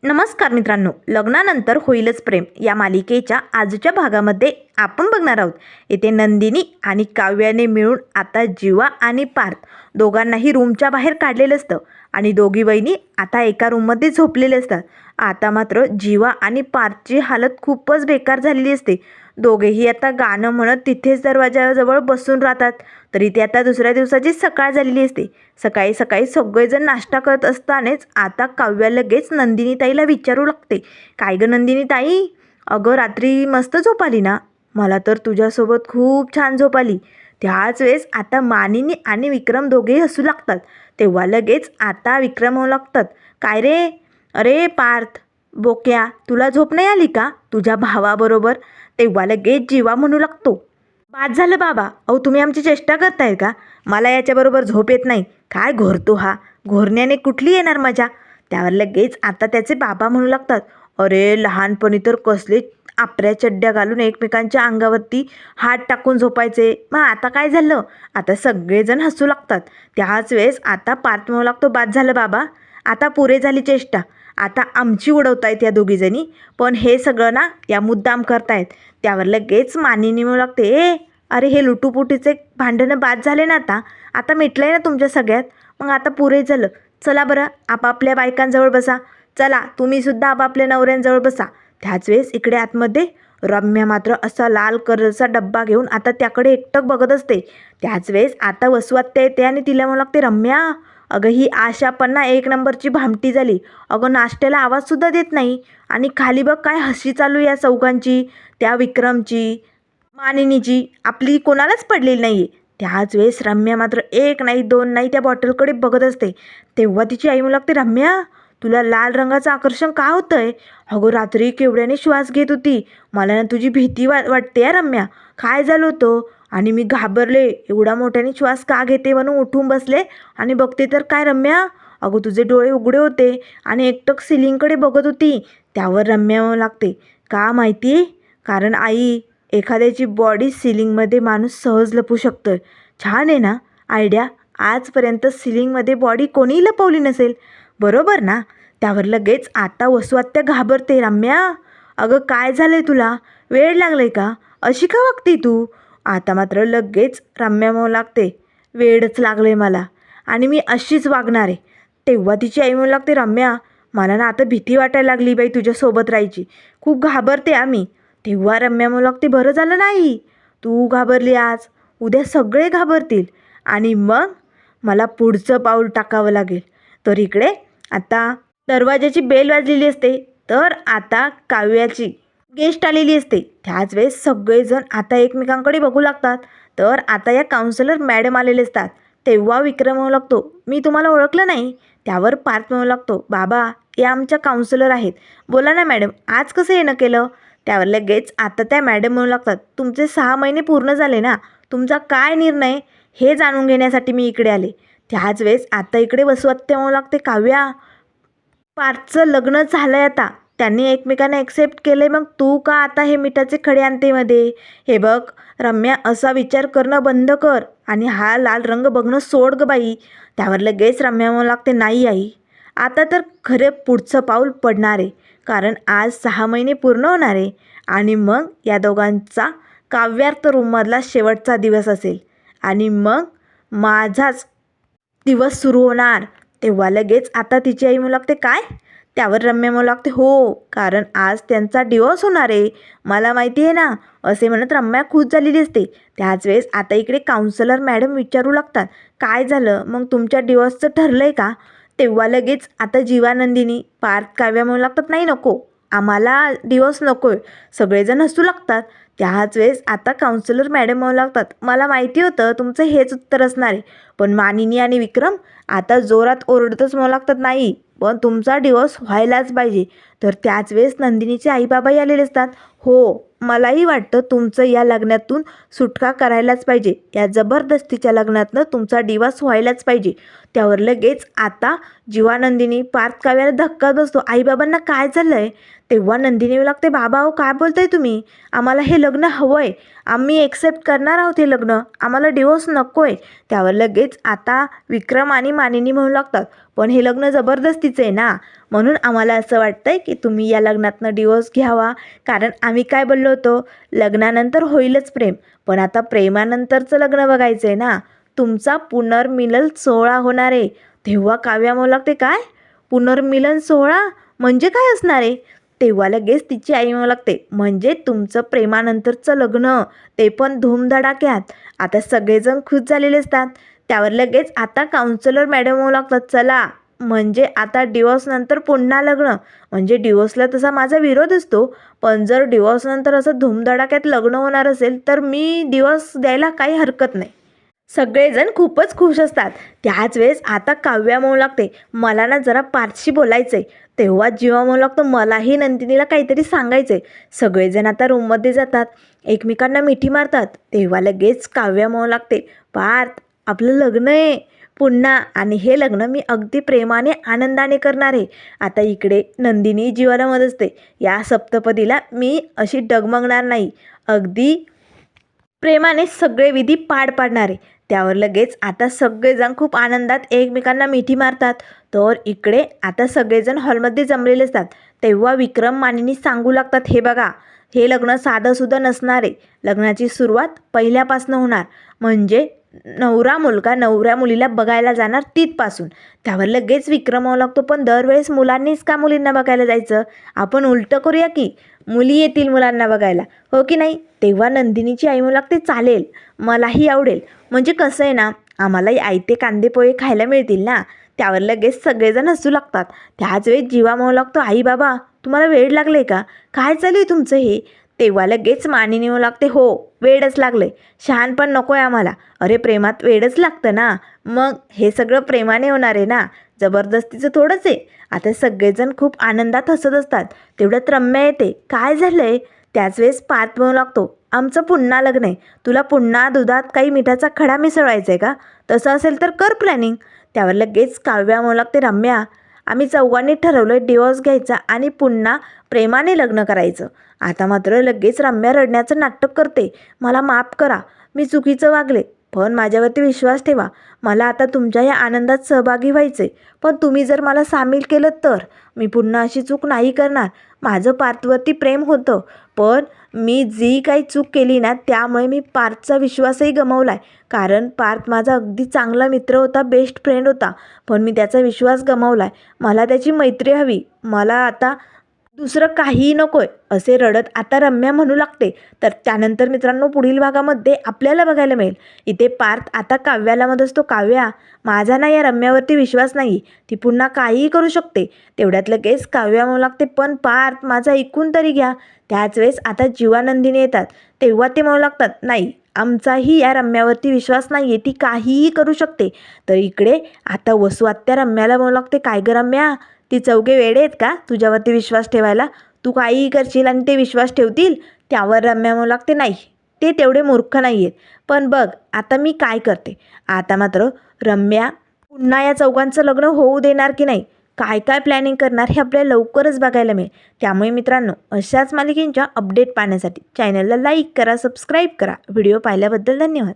नमस्कार मित्रांनो, लग्नानंतर होईलच प्रेम या मालिकेच्या आजच्या भागामध्ये आपण बघणार आहोत. येथे नंदिनी आणि काव्याने मिळून आता जीवा आणि पार्थ दोघांनाही रूमच्या बाहेर काढलेलं असतं आणि दोघी बहिणी आता एका रूममध्ये झोपलेले असतात. आता मात्र जीवा आणि पार्थची हालत खूपच बेकार झालेली असते. दोघेही आता गाणं म्हणत तिथेच दरवाजाजवळ बसून राहतात. तरी ते आता दुसऱ्या दिवसाची सकाळ झालेली असते. सकाळी सकाळी सगळेजण नाश्ता करत असतानाच आता काव्या लगेच नंदिनी ताईला विचारू लागते, काय गं नंदिनी ताई, अगं रात्री मस्त झोप आली ना? मला तर तुझ्यासोबत खूप छान झोप आली. त्याच वेळेस आता मानिनी आणि विक्रम दोघेही हसू लागतात. तेव्हा लगेच आता विक्रम म्हणू लागतात, काय रे? अरे पार्थ बोक्या, तुला झोप नाही आली का तुझ्या भावाबरोबर? तेव्हा लगेच जीवा म्हणू लागतो, बाद झालं बाबा, अहो तुम्ही आमची चेष्टा करताय का? मला याच्याबरोबर झोप येत नाही. काय घोरतो हा, घोरण्याने कुठली येणार मजा? त्यावर लगेच आता त्याचे बाबा म्हणू लागतात, अरे लहानपणी तर कसले आपऱ्या चड्ड्या घालून एकमेकांच्या अंगावरती हात टाकून झोपायचे, मग आता काय झालं? आता सगळेजण हसू लागतात. त्याच वेळेस आता पार्थ म्हणू लागतो, बाद झालं बाबा, आता पुरे झाली चेष्टा. आता आमची उडवतायत या दोघीजणी, पण हे सगळं ना या मुद्दाम करतायत. त्यावर लगेच मानिनी म्हणू लागते, अरे हे लुटूपुटीचे भांडणं बाद झाले ना, आता आता मिटलंय ना तुमच्या सगळ्यात, मग आता पुरे झालं. चला बरं आपापल्या बायकांजवळ बसा, चला तुम्हीसुद्धा आपापल्या नवऱ्यांजवळ बसा. त्याच वेळेस इकडे आतमध्ये रम्या मात्र असा लाल कलरचा डब्बा घेऊन आता त्याकडे एकटक बघत असते. त्याच वेळेस आता वसुआत्या येते आणि तिला म्हणू लागते, रम्या अगं ही आशा पण ना एक नंबरची भामटी झाली. अगं नाश्त्याला आवाजसुद्धा देत नाही, आणि खाली बघ काय हसी चालू या चौघांची, त्या विक्रमची, मानिनीची, आपली कोणालाच पडलेली नाही आहे. त्याच वेळेस रम्या मात्र एक नाही दोन नाही त्या बॉटलकडे बघत असते. तेव्हा तिची आई म्हणू लागते, रम्या तुला लाल रंगाचं आकर्षण का होतंय? अगं रात्री केवढ्याने श्वास घेत होती, मला ना तुझी भीती वाटते या रम्या, काय झालं होतं? आणि मी घाबरले, एवढा मोठ्याने श्वास का घेते म्हणून उठून बसले आणि बघते तर काय रम्या, अगं तुझे डोळे उघडे होते आणि एकटक सिलिंगकडे बघत होती. त्यावर रम्या म्हणू लागते, का माहिती? कारण आई, एखाद्याची बॉडी सिलिंगमध्ये माणूस सहज लपू शकतोय. छान आहे ना आयडिया, आजपर्यंत सिलिंगमध्ये बॉडी कोणीही लपवली नसेल, बरोबर ना? त्यावर लगेच आता वसुआत्या घाबरते, रम्या अगं काय झालंय तुला, वेळ लागलाय का, अशी का वागते तू? आता मात्र लगेच रम्या म्हणू लागते, वेडच लागले मला आणि मी अशीच वागणार आहे. तेव्हा तिची आई म्हणू लागते, रम्या मला ना आता भीती वाटायला लागली बाई तुझ्यासोबत राहायची, खूप घाबरते आम्ही. तेव्हा रम्या म्हणू लागते, बरं झालं नाही तू घाबरली आज, उद्या सगळे घाबरतील आणि मग मला पुढचं पाऊल टाकावं लागेल. तर इकडे आता दरवाजाची बेल वाजलेली असते, तर आता काव्याची गेस्ट आलेली असते. त्याच वेळेस सगळेजण आता एकमेकांकडे बघू लागतात. तर आता या काउन्सिलर मॅडम आलेले असतात. तेव्हा विक्रम म्हणू लागतो, मी तुम्हाला ओळखलं नाही. त्यावर पार्थ म्हणू लागतो, बाबा हे आमच्या काउन्सिलर आहेत, बोला ना मॅडम आज कसं येणं केलं? त्यावर लगेच आता त्या मॅडम म्हणू लागतात, तुमचे 6 महिने पूर्ण झाले ना, तुमचा काय निर्णय हे जाणून घेण्यासाठी मी इकडे आले. त्याच वेळेस आता इकडे वसुआत्या म्हणू लागते, काव्या पार्थचं लग्न झालंय आता, त्यांनी एकमेकांना ॲक्सेप्ट केले, मग तू का आता हे मिठाचे खडे आणते मध्ये? हे बघ रम्या, असा विचार करणं बंद कर आणि हा लाल रंग बघणं सोड ग बाई. त्यावर लगेच रम्या म्हणू लागते, नाही आई, आता तर खरं पुढचं पाऊल पडणार आहे, कारण आज 6 महिने पूर्ण होणार आहे आणि मग या दोघांचा काव्यार्थ रूममधला शेवटचा दिवस असेल आणि मग माझाच दिवस सुरू होणार. तेव्हा लगेच आता तिची आई म्हणू लागते, काय? त्यावर रम्या म्हणू लागते, हो कारण आज त्यांचा डिवोर्स होणार आहे, मला माहिती आहे ना, असे म्हणत रम्या खुश झालेली असते. त्याच वेळेस आता इकडे काउन्सिलर मॅडम विचारू लागतात, काय झालं मग तुमच्या डिवोर्सचं ठरलं आहे का? तेव्हा लगेच आता जीवानंदिनी पार्थ काव्या म्हणू लागतात, नाही नको, आम्हाला डिवोर्स नको आहे. सगळेजण हसू लागतात. त्याच वेळेस आता काउन्सिलर मॅडम म्हणू लागतात, मला माहिती होतं तुमचं हेच उत्तर असणार आहे, पण मानिनी आणि विक्रम आता जोरात ओरडतच म्हणू लागतात, नाही पण तुमचा डिवोर्स व्हायलाच पाहिजे. तर त्याच वेळेस नंदिनीचे आईबाबाही आलेले असतात. हो मलाही वाटतं तुमचं या लग्नातून सुटका करायलाच पाहिजे, या जबरदस्तीच्या लग्नातनं तुमचा डिवोर्स व्हायलाच पाहिजे. त्यावर लगेच आता जीवा नंदिनी पार्थ काव्याला धक्का बसतो. आईबाबांना काय चाललंय? तेव्हा नंदिनी येऊ लागते, बाबा अहो काय बोलताय तुम्ही? आम्हाला हे लग्न हवं आहे, आम्ही एक्सेप्ट करणार आहोत हे लग्न, आम्हाला डिवोर्स नको आहे. त्यावर लगेच आता विक्रम आणि मानिनी म्हणू लागतात, पण हे लग्न जबरदस्तीचं आहे ना, म्हणून आम्हाला असं वाटतंय की तुम्ही या लग्नातनं डिवोर्स घ्यावा. कारण आम्ही काय बोललो होतो, लग्नानंतर होईलच प्रेम, पण आता प्रेमानंतरचं लग्न बघायचं आहे ना. तुमचा पुनर्मिलन सोहळा होणार आहे. तेव्हा काव्या म्हणू लागते, काय पुनर्मिलन सोहळा म्हणजे काय असणार आहे? तेव्हा लगेच तिची आई म्हणू लागते, म्हणजे तुमचं प्रेमानंतरचं लग्न, ते पण धूमधडाक्यात. आता सगळेजण खुश झालेले असतात. त्यावर लगेच आता काउन्सिलर मॅडम म्हणू लागतात, चला म्हणजे आता डिवोर्सनंतर पुन्हा लग्न. म्हणजे डिवोर्सला तसा माझा विरोध असतो, पण जर डिवोर्सनंतर असं धूमधडाक्यात लग्न होणार असेल तर मी डिवोर्स द्यायला काही हरकत नाही. सगळेजण खूपच खुश असतात. त्याच वेळेस आता काव्या म्हणू लागते, मला ना जरा पार्थशी बोलायचं आहे. तेव्हा जीवा म्हणू लागतो, मलाही नंदिनीला काहीतरी सांगायचं आहे. सगळेजण आता रूममध्ये जातात, एकमेकांना मिठी मारतात. तेव्हा लगेच काव्या म्हणू लागते, पार्थ आपलं लग्न आहे पुन्हा, आणि हे लग्न मी अगदी प्रेमाने आनंदाने करणार आहे. आता इकडे नंदिनी जीवाला मदत असते, या सप्तपदीला मी अशी डगमगणार नाही, अगदी प्रेमाने सगळे विधी पार पाडणारे. त्यावर लगेच आता सगळेजण खूप आनंदात एकमेकांना मिठी मारतात. तर इकडे आता सगळेजण हॉलमध्ये जमलेले असतात. तेव्हा विक्रम मानिनी सांगू लागतात, हे बघा हे लग्न साधंसुद्धा नसणार आहे. लग्नाची सुरुवात पहिल्यापासून होणार, म्हणजे नवरा मुलगा नवऱ्या मुलीला बघायला जाणार तिथपासून. त्यावर लगेच विक्रम म्हणू लागतो, पण दरवेळेस मुलांनीच का मुलींना बघायला जायचं? आपण उलटं करूया की मुली येतील मुलांना बघायला, हो की नाही? तेव्हा नंदिनीची आई म्हणू लागते, चालेल मलाही आवडेल. म्हणजे कसं आहे ना, आम्हालाही आयते कांदे पोहे खायला मिळतील ना. त्यावर लगेच सगळेजण हसू लागतात. त्याच वेळेस जीवा म्हणू लागतो, आई बाबा तुम्हाला वेड लागले का? काय चालू आहे तुमचं हे? तेव्हा लगेच मानिनी म्हणू लागते, हो वेडच लागले, शहाणपण नको आहे आम्हाला. अरे प्रेमात वेडच लागतं ना, मग हे सगळं प्रेमाने होणार आहे ना, जबरदस्तीचं थोडंच आहे. आता सगळेजण खूप आनंदात हसत असतात. तेवढ्यात रम्या येते, काय झालं आहे? त्याच वेळेस पार्थ म्हणू लागतो, आमचं पुन्हा लग्न आहे, तुला पुन्हा दुधात काही मिठाचा खडा मिसळवायचा आहे का? तसं असेल तर कर प्लॅनिंग. त्यावर लगेच काव्या म्हणू लागते, रम्या आम्ही चौघांनी ठरवलं डिवोर्स घ्यायचा आणि पुन्हा प्रेमाने लग्न करायचं. आता मात्र लगेच रम्या रडण्याचं नाटक करते, मला माफ करा, मी चुकीचं वागले, पण माझ्यावरती विश्वास ठेवा, मला आता तुमच्या या आनंदात सहभागी व्हायचे. पण तुम्ही जर मला सामील केलं तर मी पुन्हा अशी चूक नाही करणार. माझं पार्थवरती प्रेम होतं, पण मी जी काही चूक केली ना, त्यामुळे मी पार्थचा विश्वासही गमावला आहे. कारण पार्थ माझा अगदी चांगला मित्र होता, बेस्ट फ्रेंड होता, पण मी त्याचा विश्वास गमावला आहे. मला त्याची मैत्री हवी, मला आता दुसरं काहीही नको आहे, असे रडत आता रम्या म्हणू लागते. तर त्यानंतर मित्रांनो पुढील भागामध्ये आपल्याला बघायला मिळेल, इथे पार्थ आता काव्याला मदत असतो, काव्या माझा ना या रम्यावरती विश्वास नाही, ती पुन्हा काहीही करू शकते. तेवढ्यात लगेच काव्या म्हणू लागते, पण पार्थ माझं ऐकून तरी घ्या. त्याच वेळेस आता जीवानंदिनी येतात. तेव्हा ते म्हणू लागतात, नाही आमचाही या रम्यावरती विश्वास नाही आहे, ती काहीही करू शकते. तर इकडे आता वसू आत्या रम्याला म्हणू लागते, काय गं रम्या, ती चौघे वेडे आहेत का तुझ्यावरती विश्वास ठेवायला? तू काहीही करशील आणि ते विश्वास ठेवतील? त्यावर रम्या म्हणू लागते, नाही ते तेवढे मूर्ख नाही आहेत, पण बघ आता मी काय करते. आता मात्र रम्या पुन्हा या चौघांचं लग्न होऊ देणार की नाही, काय काय प्लॅनिंग करणार हे आपल्याला लवकरच बघायला मिळेल. त्यामुळे मित्रांनो अशाच मालिकेंच्या अपडेट पाहण्यासाठी चॅनलला लाईक करा, सबस्क्राईब करा. व्हिडिओ पाहिल्याबद्दल धन्यवाद.